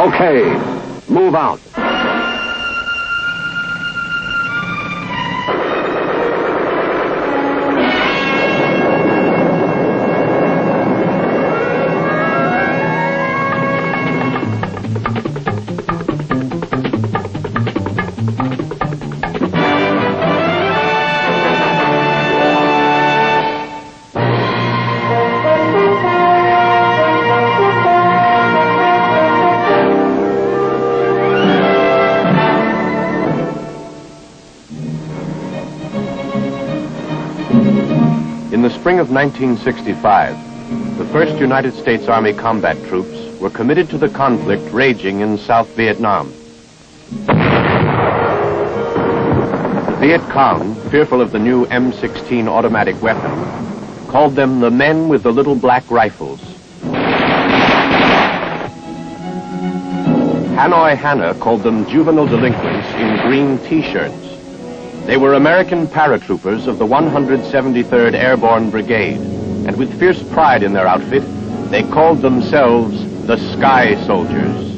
Okay, move out. In the spring of 1965, the 1st United States Army combat troops were committed to the conflict raging in South Vietnam. The Viet Cong, fearful of the new M16 automatic weapon, called them the men with the little black rifles. Hanoi Hanna called them juvenile delinquents in green T-shirts. They were American paratroopers of the 173rd Airborne Brigade, and with fierce pride in their outfit, they called themselves the Sky Soldiers.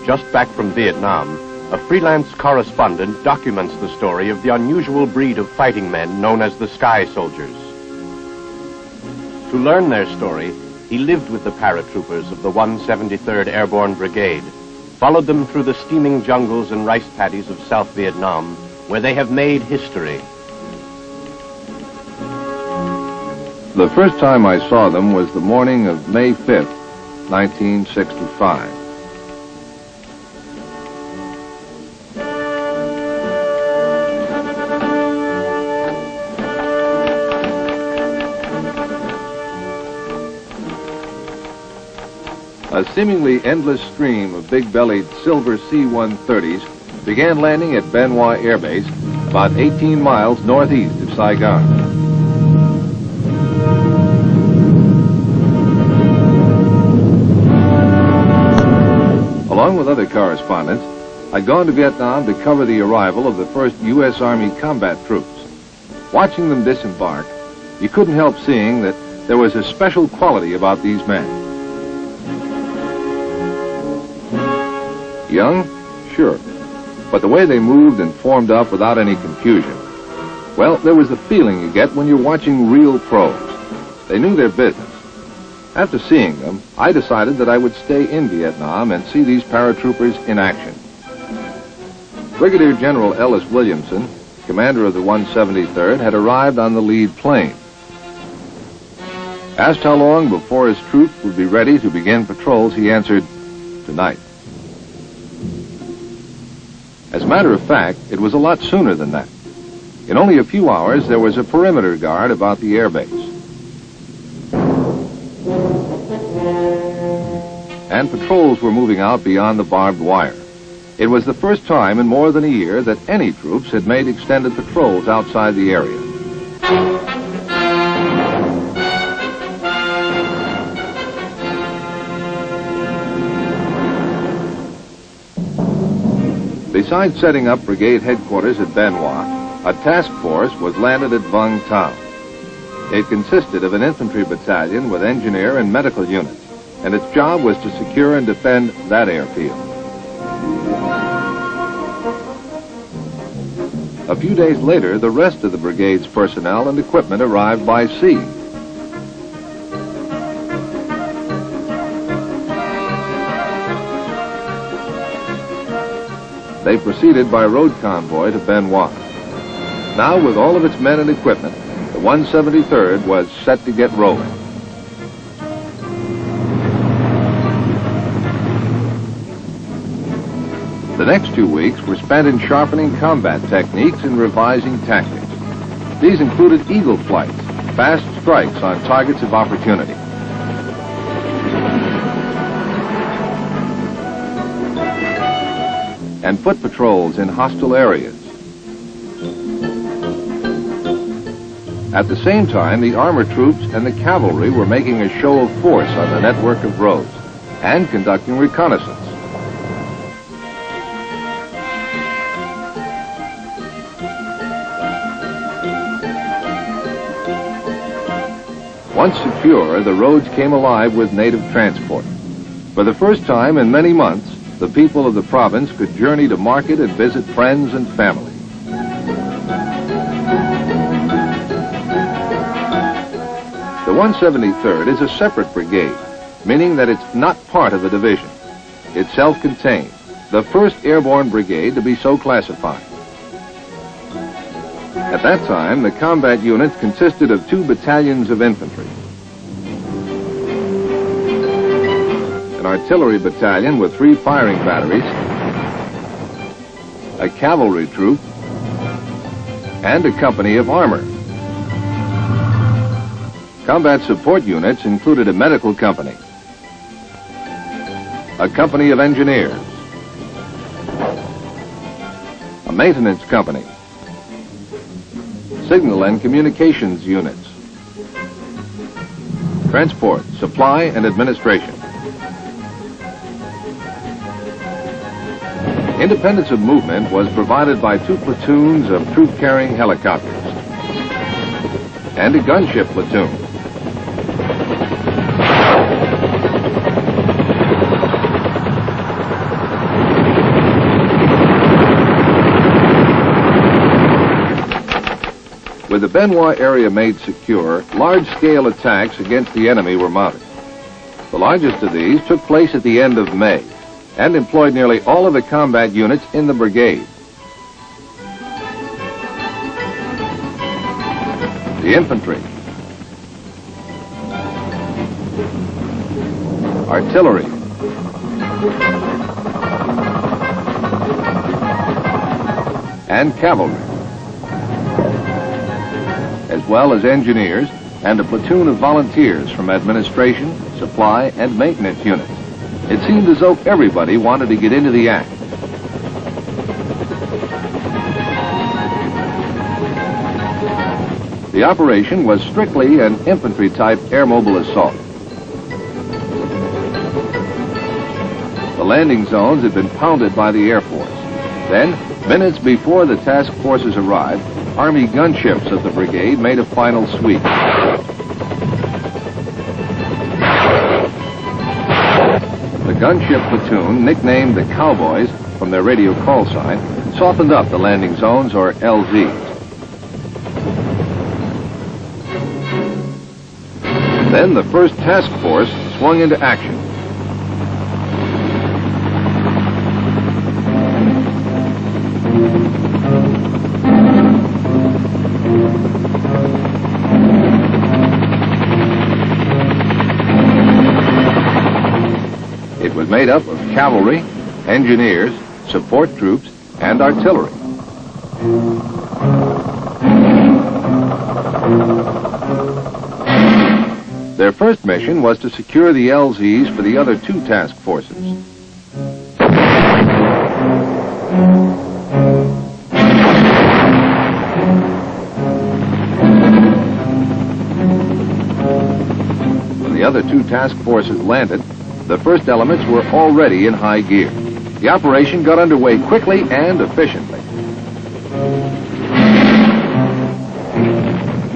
Just back from Vietnam, a freelance correspondent documents the story of the unusual breed of fighting men known as the Sky Soldiers. To learn their story, he lived with the paratroopers of the 173rd Airborne Brigade, followed them through the steaming jungles and rice paddies of South Vietnam, where they have made history. The first time I saw them was the morning of May 5th, 1965. A seemingly endless stream of big-bellied silver C-130s began landing at Bien Hoa Air Base, about 18 miles northeast of Saigon. Along with other correspondents, I'd gone to Vietnam to cover the arrival of the first U.S. Army combat troops. Watching them disembark, you couldn't help seeing that there was a special quality about these men. Young? Sure. But the way they moved and formed up without any confusion, well, there was the feeling you get when you're watching real pros. They knew their business. After seeing them, I decided that I would stay in Vietnam and see these paratroopers in action. Brigadier General Ellis Williamson, commander of the 173rd, had arrived on the lead plane. Asked how long before his troops would be ready to begin patrols, he answered, "Tonight." As a matter of fact, it was a lot sooner than that. In only a few hours, there was a perimeter guard about the airbase. And patrols were moving out beyond the barbed wire. It was the first time in more than a year that any troops had made extended patrols outside the area. Besides setting up brigade headquarters at Bien Hoa, a task force was landed at Vung town. It consisted of an infantry battalion with engineer and medical units, and its job was to secure and defend that airfield. A few days later, the rest of the brigade's personnel and equipment arrived by sea. They proceeded by road convoy to Bien Hoa. Now, with all of its men and equipment, the 173rd was set to get rolling. The next 2 weeks were spent in sharpening combat techniques and revising tactics. These included eagle flights, fast strikes on targets of opportunity. And foot patrols in hostile areas. At the same time, the armor troops and the cavalry were making a show of force on the network of roads and conducting reconnaissance. Once secure, the roads came alive with native transport. For the first time in many months, the people of the province could journey to market and visit friends and family. The 173rd is a separate brigade, meaning that it's not part of a division. It's self-contained, the first Airborne Brigade to be so classified. At that time, the combat units consisted of 2 battalions of infantry, an artillery battalion with 3 firing batteries, a cavalry troop, and a company of armor. Combat support units included a medical company, a company of engineers, a maintenance company, signal and communications units, transport, supply, and administration. Independence of movement was provided by 2 platoons of troop-carrying helicopters and a gunship platoon. With the Benoit area made secure, large-scale attacks against the enemy were mounted. The largest of these took place at the end of May and employed nearly all of the combat units in the brigade. The infantry, artillery, and cavalry, as well as engineers and a platoon of volunteers from administration, supply, and maintenance units. It seemed as though everybody wanted to get into the act. The operation was strictly an infantry-type air mobile assault. The landing zones had been pounded by the Air Force. Then, minutes before the task forces arrived, Army gunships of the brigade made a final sweep. The gunship platoon, nicknamed the Cowboys from their radio call sign, softened up the landing zones, or LZs. Then the first task force swung into action. It was made up of cavalry, engineers, support troops, and artillery. Their first mission was to secure the LZs for the other 2 task forces. When the other 2 task forces landed, the first elements were already in high gear. The operation got underway quickly and efficiently.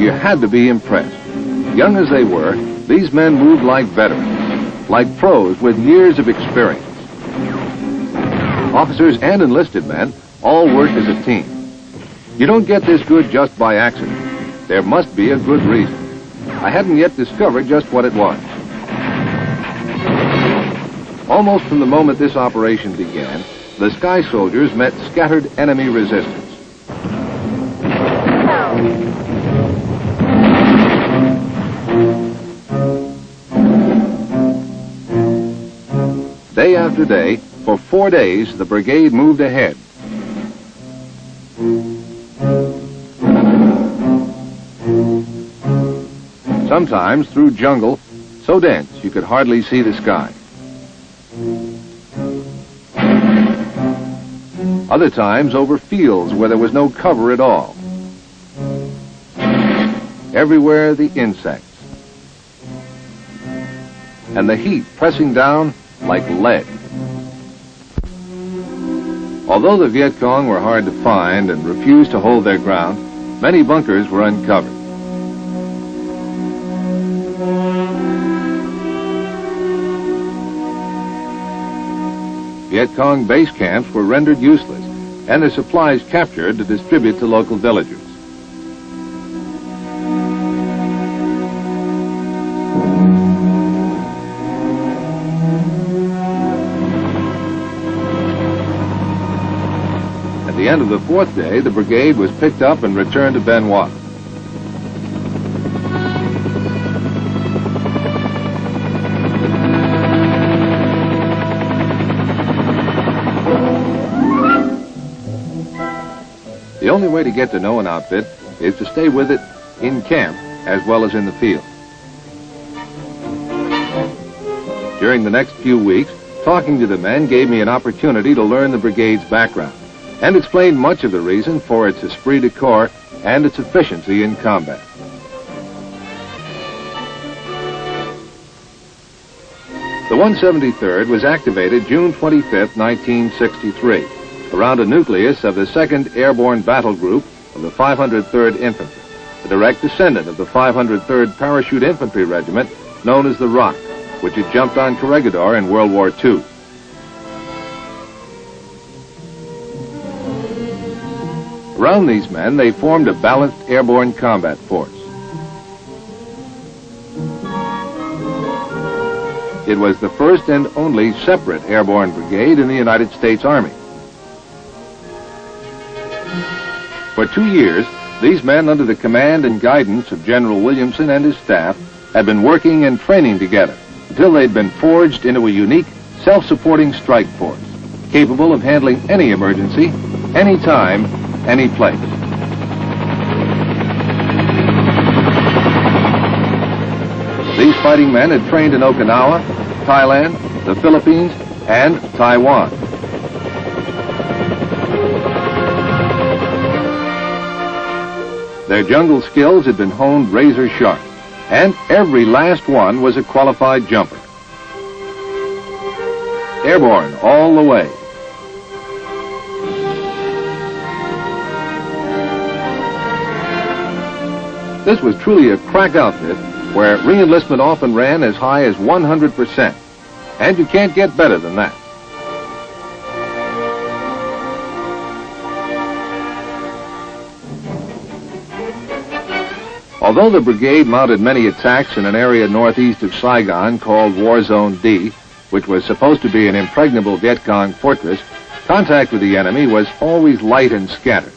You had to be impressed. Young as they were, these men moved like veterans, like pros with years of experience. Officers and enlisted men all worked as a team. You don't get this good just by accident. There must be a good reason. I hadn't yet discovered just what it was. Almost from the moment this operation began, the Sky Soldiers met scattered enemy resistance. Day after day, for 4 days, the brigade moved ahead. Sometimes through jungle so dense you could hardly see the sky. Other times over fields where there was no cover at all. everywhere the insects. And the heat pressing down like lead. Although the Viet Cong were hard to find and refused to hold their ground, many bunkers were uncovered. Viet Cong base camps were rendered useless and their supplies captured to distribute to local villagers. At the end of the fourth day, the brigade was picked up and returned to Bien Hoa. The only way to get to know an outfit is to stay with it in camp as well as in the field. During the next few weeks, talking to the men gave me an opportunity to learn the brigade's background and explained much of the reason for its esprit de corps and its efficiency in combat. The 173rd was activated June 25, 1963, around a nucleus of the 2nd Airborne Battle Group of the 503rd Infantry, a direct descendant of the 503rd Parachute Infantry Regiment known as the Rock, which had jumped on Corregidor in World War II. Around these men, they formed a balanced airborne combat force. It was the first and only separate airborne brigade in the United States Army. For 2 years, these men, under the command and guidance of General Williamson and his staff, had been working and training together until they'd been forged into a unique, self-supporting strike force, capable of handling any emergency, any time, any place. These fighting men had trained in Okinawa, Thailand, the Philippines, and Taiwan. Their jungle skills had been honed razor sharp, and every last one was a qualified jumper. Airborne all the way. This was truly a crack outfit where re-enlistment often ran as high as 100%, and you can't get better than that. Although the brigade mounted many attacks in an area northeast of Saigon called War Zone D, which was supposed to be an impregnable Viet Cong fortress, contact with the enemy was always light and scattered.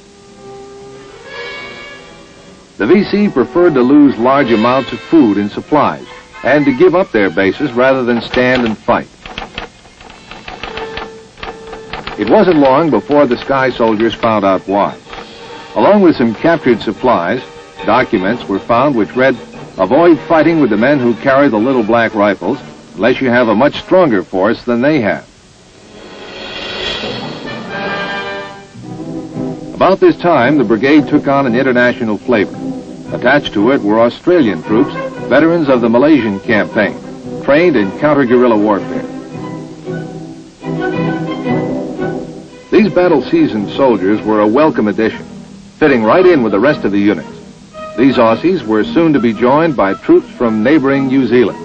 The VC preferred to lose large amounts of food and supplies and to give up their bases rather than stand and fight. It wasn't long before the Sky Soldiers found out why. Along with some captured supplies, documents were found which read, "Avoid fighting with the men who carry the little black rifles unless you have a much stronger force than they have." About this time, the brigade took on an international flavor. Attached to it were Australian troops, veterans of the Malaysian campaign, trained in counter-guerrilla warfare. These battle-seasoned soldiers were a welcome addition, fitting right in with the rest of the units. These Aussies were soon to be joined by troops from neighboring New Zealand.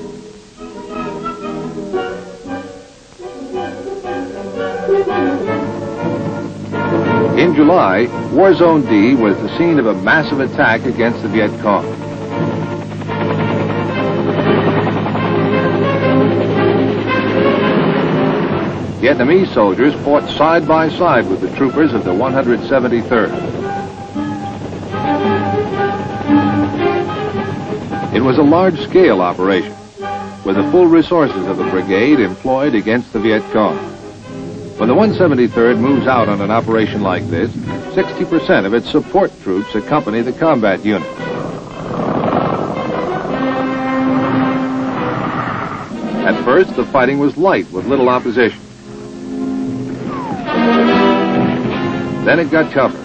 In July, War Zone D was the scene of a massive attack against the Viet Cong. Vietnamese soldiers fought side by side with the troopers of the 173rd. It was a large-scale operation, with the full resources of the brigade employed against the Viet Cong. When the 173rd moves out on an operation like this, 60% of its support troops accompany the combat unit. At first, the fighting was light with little opposition. Then it got tougher.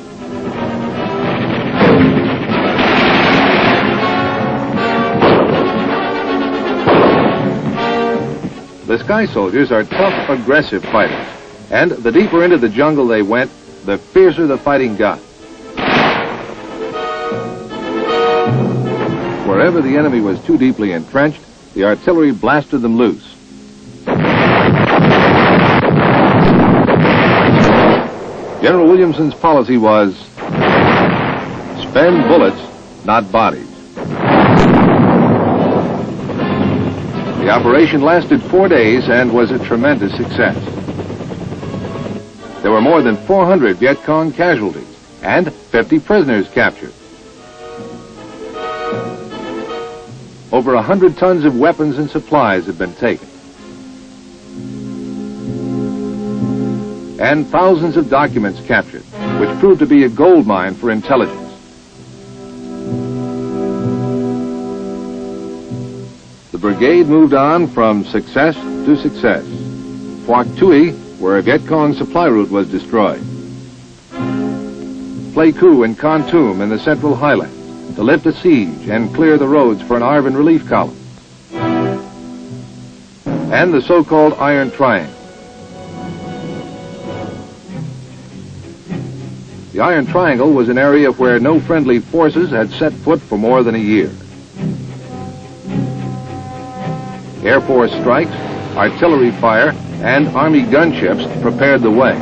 The Sky Soldiers are tough, aggressive fighters, and the deeper into the jungle they went, the fiercer the fighting got. Wherever the enemy was too deeply entrenched, the artillery blasted them loose. General Williamson's policy was spend bullets, not bodies. The operation lasted 4 days and was a tremendous success. There were more than 400 Viet Cong casualties and 50 prisoners captured. Over 100 tons of weapons and supplies have been taken. And thousands of documents captured, which proved to be a gold mine for intelligence. The brigade moved on from success to success. Phuoc Tuy, where a Viet Cong supply route was destroyed. Pleiku and Kon Tum in the Central Highlands to lift a siege and clear the roads for an ARVN relief column. And the so-called Iron Triangle. The Iron Triangle was an area where no friendly forces had set foot for more than a year. Air Force strikes, artillery fire, and Army gunships prepared the way.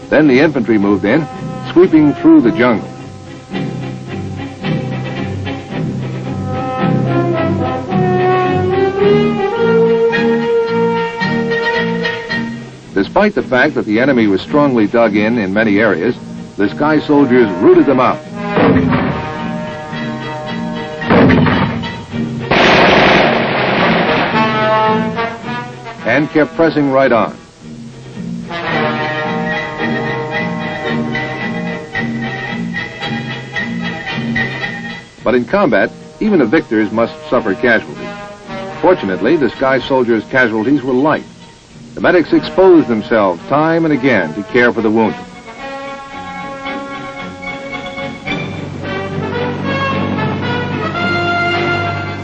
Then the infantry moved in, sweeping through the jungle. Despite the fact that the enemy was strongly dug in many areas, the Sky Soldiers rooted them out. And kept pressing right on. But in combat, even the victors must suffer casualties. Fortunately, the Sky Soldiers' casualties were light. The medics exposed themselves time and again to care for the wounded.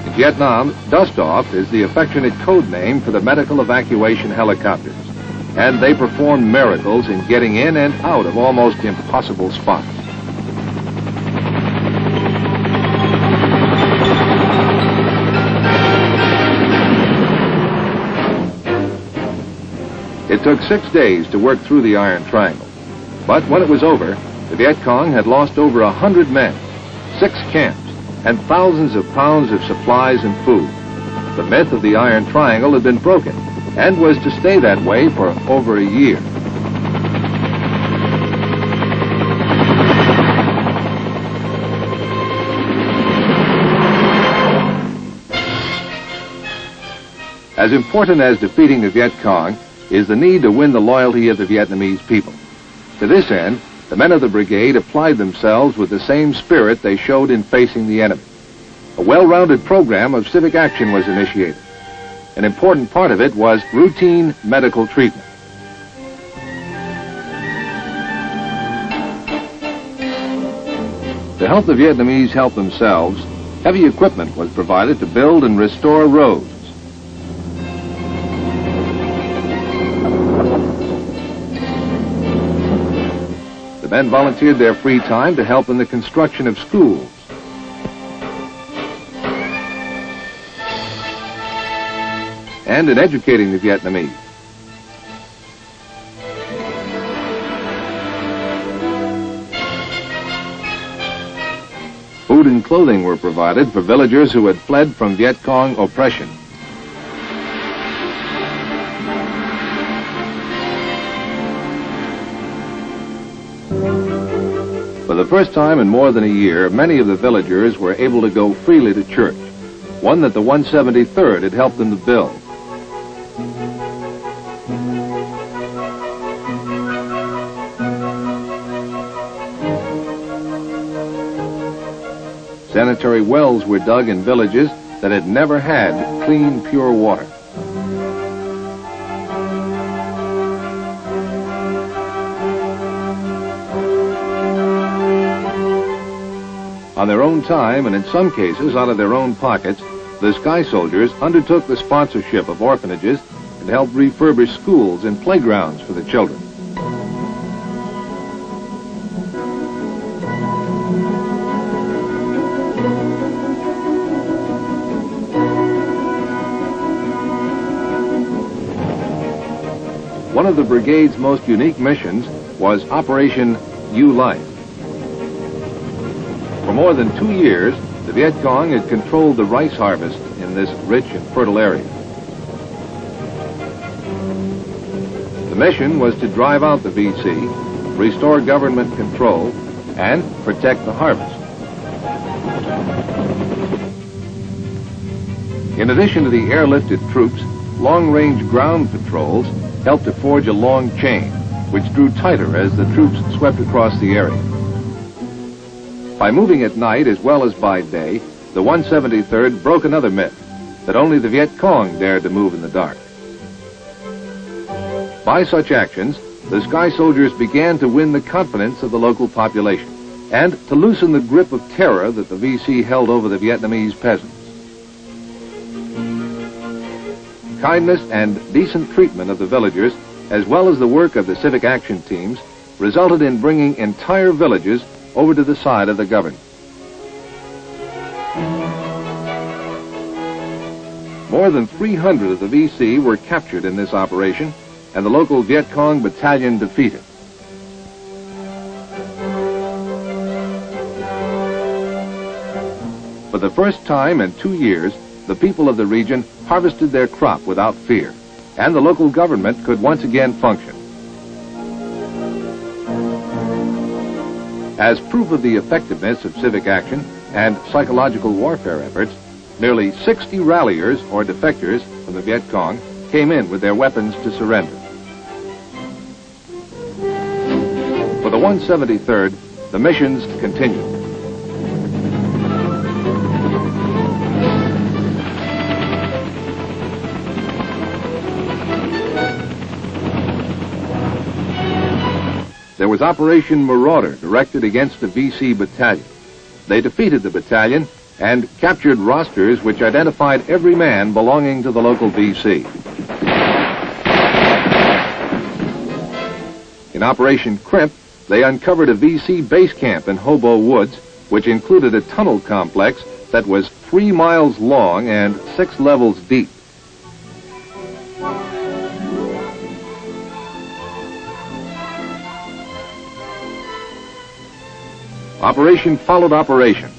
In Vietnam, Dust-Off is the affectionate code name for the medical evacuation helicopters, and they perform miracles in getting in and out of almost impossible spots. It took 6 days to work through the Iron Triangle. But when it was over, the Viet Cong had lost over 100 men, 6 camps, and thousands of pounds of supplies and food. The myth of the Iron Triangle had been broken and was to stay that way for over a year. As important as defeating the Viet Cong is the need to win the loyalty of the Vietnamese people. To this end, the men of the brigade applied themselves with the same spirit they showed in facing the enemy. A well-rounded program of civic action was initiated. An important part of it was routine medical treatment. To help the Vietnamese help themselves, heavy equipment was provided to build and restore roads. The men volunteered their free time to help in the construction of schools. And in educating the Vietnamese. Food and clothing were provided for villagers who had fled from Viet Cong oppression. For the first time in more than a year, many of the villagers were able to go freely to church, one that the 173rd had helped them to build. Sanitary wells were dug in villages that had never had clean, pure water. On their own time, and in some cases out of their own pockets, the Sky Soldiers undertook the sponsorship of orphanages and helped refurbish schools and playgrounds for the children. One of the brigade's most unique missions was Operation U-Life. For more than 2 years, the Viet Cong had controlled the rice harvest in this rich and fertile area. The mission was to drive out the VC, restore government control, and protect the harvest. In addition to the airlifted troops, long-range ground patrols helped to forge a long chain, which drew tighter as the troops swept across the area. By moving at night as well as by day, the 173rd broke another myth, that only the Viet Cong dared to move in the dark. By such actions, the Sky Soldiers began to win the confidence of the local population and to loosen the grip of terror that the VC held over the Vietnamese peasants. Kindness and decent treatment of the villagers, as well as the work of the civic action teams, resulted in bringing entire villages over to the side of the government. More than 300 of the VC were captured in this operation, and the local Viet Cong battalion defeated. For the first time in 2 years, the people of the region harvested their crop without fear, and the local government could once again function. As proof of the effectiveness of civic action and psychological warfare efforts, nearly 60 ralliers or defectors from the Viet Cong came in with their weapons to surrender. For the 173rd, the missions continued. There was Operation Marauder, directed against the VC battalion. They defeated the battalion and captured rosters which identified every man belonging to the local VC. In Operation Crimp, they uncovered a VC base camp in Hobo Woods, which included a tunnel complex that was 3 miles long and 6 levels deep. Operation followed operation.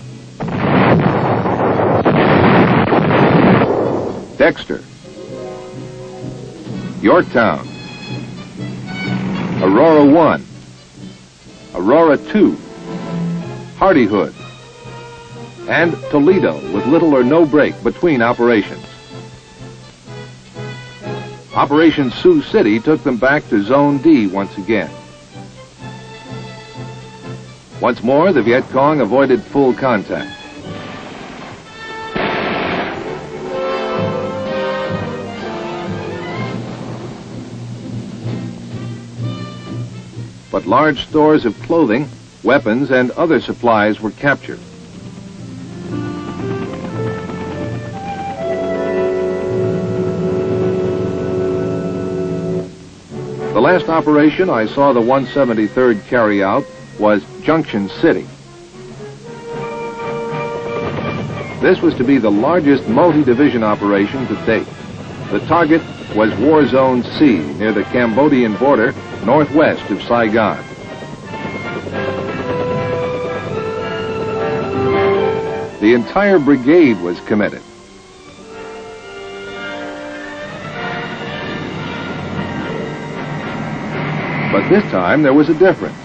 Dexter, Yorktown, Aurora 1, Aurora 2, Hardyhood, and Toledo, with little or no break between operations. Operation Sioux City took them back to Zone D once again. Once more, the Viet Cong avoided full contact. But large stores of clothing, weapons, and other supplies were captured. The last operation I saw the 173rd carry out was Junction City. This was to be the largest multi-division operation to date. The target was War Zone C, near the Cambodian border, northwest of Saigon. The entire brigade was committed. But this time there was a difference.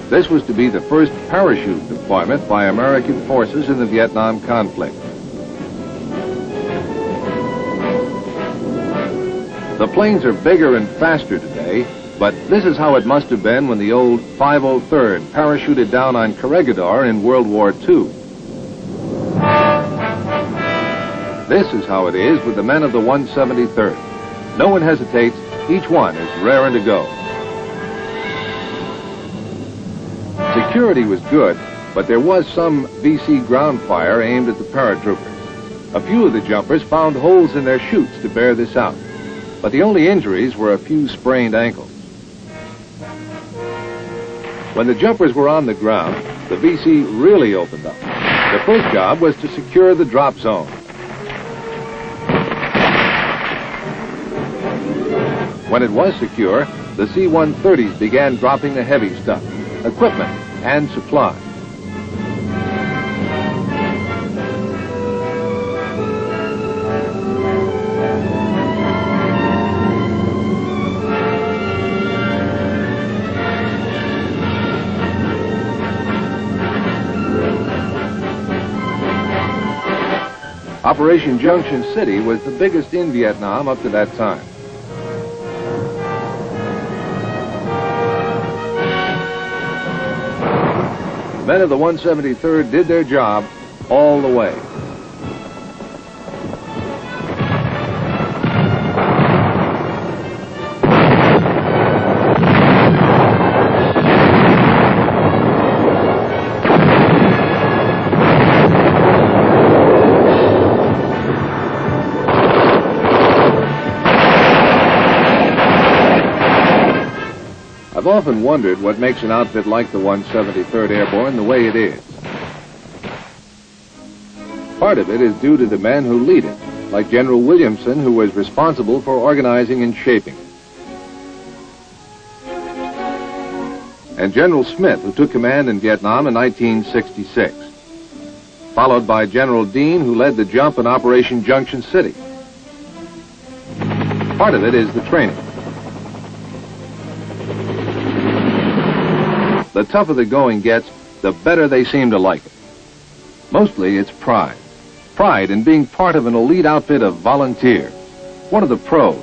This was to be the first parachute deployment by American forces in the Vietnam conflict. The planes are bigger and faster today, but this is how it must have been when the old 503rd parachuted down on Corregidor in World War II. This is how it is with the men of the 173rd. No one hesitates, each one is raring to go. Security was good, But there was some VC ground fire aimed at the paratroopers. A few of the jumpers found holes in their chutes to bear this out. But the only injuries were a few sprained ankles. When the jumpers were on the ground, the VC really opened up. The first job was to secure the drop zone. When it was secure, the C-130s began dropping the heavy stuff, equipment, and supplies. Operation Junction City was the biggest in Vietnam up to that time. The men of the 173rd did their job all the way. I've often wondered what makes an outfit like the 173rd Airborne the way it is. Part of it is due to the men who lead it, like General Williamson, who was responsible for organizing and shaping it. And General Smith, who took command in Vietnam in 1966. Followed by General Dean, who led the jump in Operation Junction City. Part of it is the training. The tougher the going gets, the better they seem to like it. Mostly it's pride. Pride in being part of an elite outfit of volunteers. One of the pros.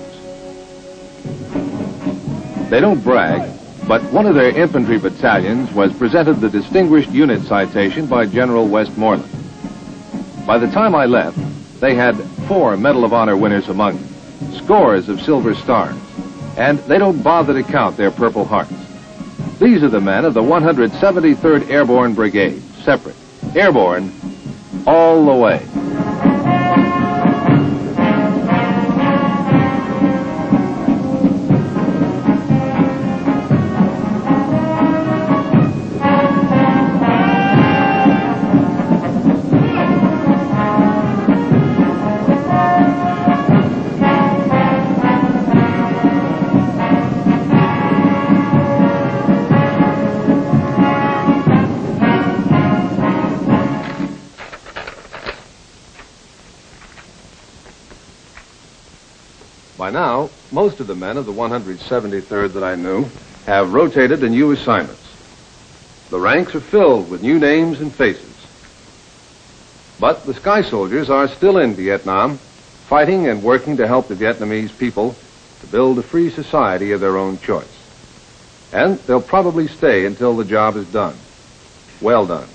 They don't brag, but one of their infantry battalions was presented the Distinguished Unit Citation by General Westmoreland. By the time I left, they had 4 Medal of Honor winners among them, scores of Silver Stars, and they don't bother to count their Purple Hearts. These are the men of the 173rd Airborne Brigade, separate, airborne, all the way. By now, most of the men of the 173rd that I knew have rotated to new assignments. The ranks are filled with new names and faces. But the Sky Soldiers are still in Vietnam, fighting and working to help the Vietnamese people to build a free society of their own choice. And they'll probably stay until the job is done. Well done.